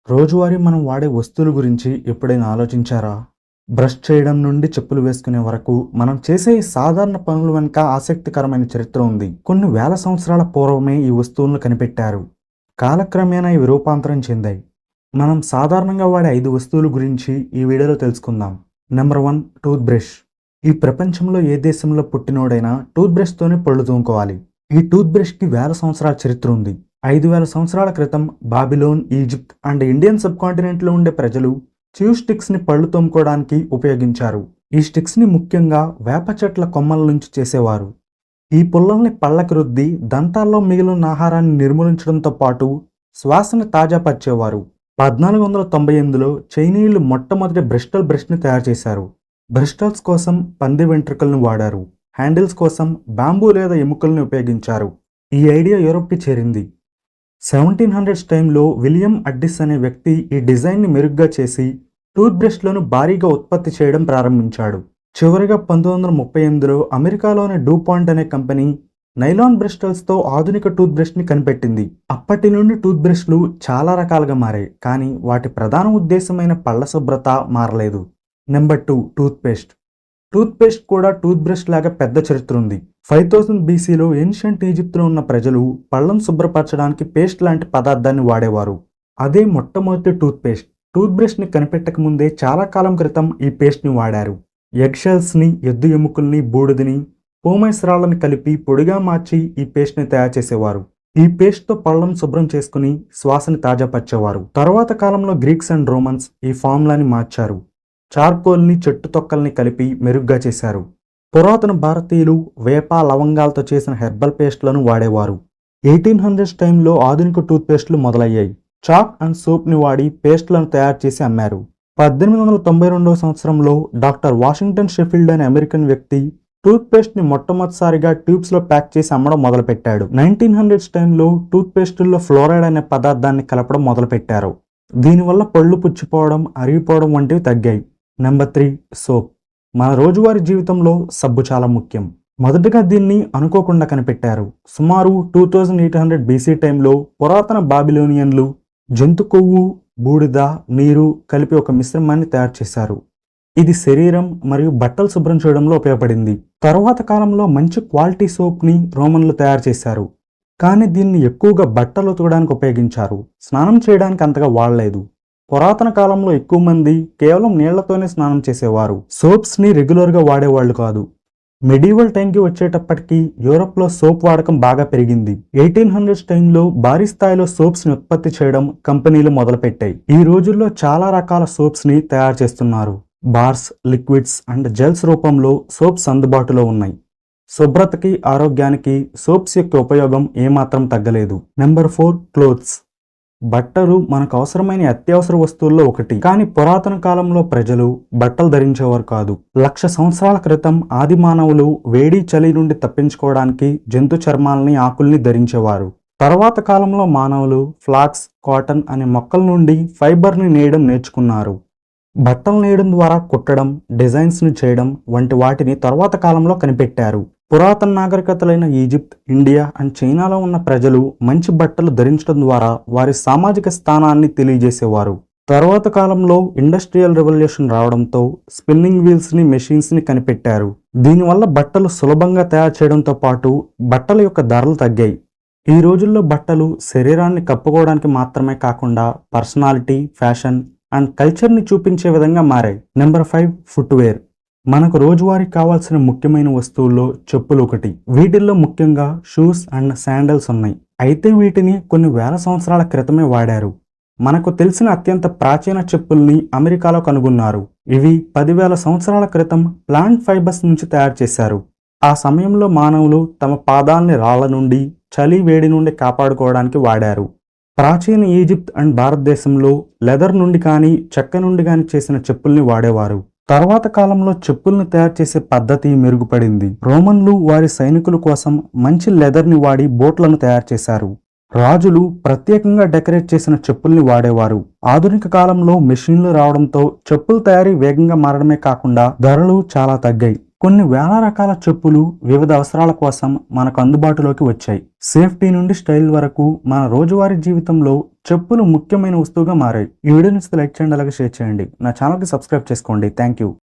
రోజువారీ మనం వాడే వస్తువుల గురించి ఎప్పుడైనా ఆలోచించారా? బ్రష్ చేయడం నుండి చెప్పులు వేసుకునే వరకు మనం చేసే ఈ సాధారణ పనుల వెనుక ఆసక్తికరమైన చరిత్ర ఉంది. కొన్ని వేల సంవత్సరాల పూర్వమే ఈ వస్తువులను కనిపెట్టారు. కాలక్రమేణా ఇవి రూపాంతరం చెందాయి. మనం సాధారణంగా వాడే 5 వస్తువుల గురించి ఈ వీడియోలో తెలుసుకుందాం. Number 1, tooth brush. ఈ ప్రపంచంలో ఏ దేశంలో పుట్టినోడైనా టూత్ బ్రష్తోనే పళ్ళు తోముకోవాలి. ఈ టూత్ బ్రష్కి వేల సంవత్సరాల చరిత్ర ఉంది. 5000 సంవత్సరాల క్రితం బాబిలోన్, ఈజిప్ట్ అండ్ ఇండియన్ సబ్ కాంటినెంట్లో ఉండే ప్రజలు చ్యూ స్టిక్స్ని పళ్ళు తోముకోవడానికి ఉపయోగించారు. ఈ స్టిక్స్ని ముఖ్యంగా వేప చెట్ల కొమ్మల నుంచి చేసేవారు. ఈ పుల్లల్ని పళ్ళకి రుద్ది దంతాల్లో మిగిలిన ఆహారాన్ని నిర్మూలించడంతో పాటు శ్వాసని తాజాపరిచేవారు. 1498లో చైనీయులు మొట్టమొదటి బ్రిస్టల్ బ్రష్ని తయారు చేశారు. బ్రిస్టల్స్ కోసం పంది వెంట్రుకలను వాడారు. హ్యాండిల్స్ కోసం బాంబూ లేదా ఎముకల్ని ఉపయోగించారు. ఈ ఐడియా యూరోప్కి చేరింది. 1700s టైంలో విలియం అడ్డిస్ అనే వ్యక్తి ఈ డిజైన్ని మెరుగ్గా చేసి టూత్ బ్రష్లను భారీగా ఉత్పత్తి చేయడం ప్రారంభించాడు. చివరిగా 1938లో అమెరికాలోని డూపాంట్ అనే కంపెనీ నైలాన్ బ్రిస్టల్స్తో ఆధునిక టూత్ బ్రష్ని కనిపెట్టింది. అప్పటి నుండి టూత్ బ్రష్లు చాలా రకాలుగా మారాయి, కానీ వాటి ప్రధాన ఉద్దేశమైన పళ్ళ శుభ్రత మారలేదు. Number 2, toothpaste. టూత్పేస్ట్ కూడా టూత్ బ్రష్ లాగా పెద్ద చరిత్ర ఉంది. 5000 BCలో ఏన్షియంట్ ఈజిప్ట్లో ఉన్న ప్రజలు పళ్ళను శుభ్రపరచడానికి పేస్ట్ లాంటి పదార్థాన్ని వాడేవారు. అదే మొట్టమొదటి టూత్పేస్ట్. టూత్ బ్రష్ని కనిపెట్టక ముందే చాలా కాలం క్రితం ఈ పేస్ట్ని వాడారు. ఎగ్ షెల్స్ని, ఎద్దు ఎముకల్ని, బూడిదని, పోమైస్ రాళ్ళని కలిపి పొడిగా మార్చి ఈ పేస్ట్ని తయారు చేసేవారు. ఈ పేస్ట్తో పళ్ళను శుభ్రం చేసుకుని శ్వాసని తాజాపరిచేవారు. తర్వాత కాలంలో గ్రీక్స్ అండ్ రోమన్స్ ఈ ఫార్ములాని మార్చారు. చార్కోల్ని, చెట్టు తొక్కల్ని కలిపి మెరుగ్గా చేశారు. పురాతన భారతీయులు వేప, లవంగాలతో చేసిన హెర్బల్ పేస్ట్లను వాడేవారు. 1800s టైంలో ఆధునిక టూత్పేస్ట్లు మొదలయ్యాయి. చాక్ అండ్ సోప్ని వాడి పేస్ట్లను తయారు చేసి అమ్మారు. 1892 సంవత్సరంలో డాక్టర్ వాషింగ్టన్ షెఫీల్డ్ అనే అమెరికన్ వ్యక్తి టూత్పేస్ట్ని మొట్టమొదటిసారిగా ట్యూబ్స్లో ప్యాక్ చేసి అమ్మడం మొదలుపెట్టాడు. 1900s టైంలో టూత్పేస్టుల్లో ఫ్లోరైడ్ అనే పదార్థాన్ని కలపడం మొదలుపెట్టారు. దీనివల్ల పళ్ళు పుచ్చిపోవడం, అరిగిపోవడం వంటివి తగ్గాయి. Number 3, soap. మన రోజువారీ జీవితంలో సబ్బు చాలా ముఖ్యం. మొదటగా దీన్ని అనుకోకుండా కనిపెట్టారు. సుమారు 2800 BC టైంలో పురాతన బాబిలోనియన్లు జంతు కొవ్వు, బూడిద, నీరు కలిపి ఒక మిశ్రమాన్ని తయారు చేశారు. ఇది శరీరం మరియు బట్టలు శుభ్రం చేయడంలో ఉపయోగపడింది. తరువాత కాలంలో మంచి క్వాలిటీ సోప్ని రోమన్లు తయారు చేశారు, కానీ దీన్ని ఎక్కువగా బట్టలు ఉతకడానికి ఉపయోగించారు. స్నానం చేయడానికి అంతగా వాడలేదు. పురాతన కాలంలో ఎక్కువ మంది కేవలం నీళ్లతోనే స్నానం చేసేవారు. సోప్స్ని రెగ్యులర్గా వాడేవాళ్లు కాదు. మెడీవల్ టైంకి వచ్చేటప్పటికి యూరోప్లో సోప్ వాడకం బాగా పెరిగింది. 1800s టైంలో భారీ స్థాయిలో సోప్స్ని ఉత్పత్తి చేయడం కంపెనీలు మొదలుపెట్టాయి. ఈ రోజుల్లో చాలా రకాల సోప్స్ని తయారు చేస్తున్నారు. బార్స్, లిక్విడ్స్ అండ్ జెల్స్ రూపంలో సోప్స్ అందుబాటులో ఉన్నాయి. శుభ్రతకి, ఆరోగ్యానికి సోప్స్ యొక్క ఉపయోగం ఏమాత్రం తగ్గలేదు. Number 4, clothes. బట్టలు మనకు అవసరమైన అత్యవసర వస్తువుల్లో ఒకటి, కానీ పురాతన కాలంలో ప్రజలు బట్టలు ధరించేవారు కాదు. 1,00,000 సంవత్సరాల క్రితం ఆది మానవులు వేడి, చలి నుండి తప్పించుకోవడానికి జంతు చర్మాలని, ఆకుల్ని ధరించేవారు. తర్వాత కాలంలో మానవులు ఫ్లాక్స్, కాటన్ అనే మొక్కల నుండి ఫైబర్ని నేయడం నేర్చుకున్నారు. బట్టలు నేయడం ద్వారా కుట్టడం, డిజైన్స్ని చేయడం వంటి వాటిని తర్వాత కాలంలో కనిపెట్టారు. పురాతన నాగరికతలైన ఈజిప్ట్, ఇండియా అండ్ చైనాలో ఉన్న ప్రజలు మంచి బట్టలు ధరించడం ద్వారా వారి సామాజిక స్థానాన్ని తెలియజేసేవారు. తర్వాత కాలంలో ఇండస్ట్రియల్ రెవల్యూషన్ రావడంతో స్పిన్నింగ్ వీల్స్ని, మెషిన్స్ని కనిపెట్టారు. దీనివల్ల బట్టలు సులభంగా తయారు చేయడంతో పాటు బట్టల యొక్క ధరలు తగ్గాయి. ఈ రోజుల్లో బట్టలు శరీరాన్ని కప్పుకోవడానికి మాత్రమే కాకుండా పర్సనాలిటీ, ఫ్యాషన్ అండ్ కల్చర్ని చూపించే విధంగా మారాయి. Number 5, footwear. మనకు రోజువారీ కావాల్సిన ముఖ్యమైన వస్తువుల్లో చెప్పులు ఒకటి. వీటిల్లో ముఖ్యంగా షూస్ అండ్ శాండల్స్ ఉన్నాయి. అయితే వీటిని కొన్ని వేల సంవత్సరాల క్రితమే వాడారు. మనకు తెలిసిన అత్యంత ప్రాచీన చెప్పుల్ని అమెరికాలో కనుగొన్నారు. ఇవి 10,000 సంవత్సరాల క్రితం ప్లాంట్ ఫైబర్స్ నుంచి తయారు చేశారు. ఆ సమయంలో మానవులు తమ పాదాల్ని రాళ్ల నుండి, చలి, వేడి నుండి కాపాడుకోవడానికి వాడారు. ప్రాచీన ఈజిప్ట్ అండ్ భారతదేశంలో లెదర్ నుండి కానీ, చెక్క నుండి కానీ చేసిన చెప్పుల్ని వాడేవారు. తర్వాత కాలంలో చెప్పుల్ని తయారు చేసే పద్ధతి మెరుగుపడింది. రోమన్లు వారి సైనికుల కోసం మంచి లెదర్ని వాడి బోట్లను తయారు చేశారు. రాజులు ప్రత్యేకంగా డెకరేట్ చేసిన చెప్పుల్ని వాడేవారు. ఆధునిక కాలంలో మెషిన్లు రావడంతో చెప్పుల తయారీ వేగంగా మారడమే కాకుండా ధరలు చాలా తగ్గాయి. కొన్ని వేల రకాల చెప్పులు వివిధ అవసరాల కోసం మనకు అందుబాటులోకి వచ్చాయి. సేఫ్టీ నుండి స్టైల్ వరకు మన రోజువారీ జీవితంలో చెప్పులు ముఖ్యమైన వస్తువుగా మారాయి. ఈ వీడియో నచ్చితే లైక్ చేయండి, అలాగే షేర్ చేయండి. నా ఛానల్కి సబ్స్క్రైబ్ చేసుకోండి. Thank you.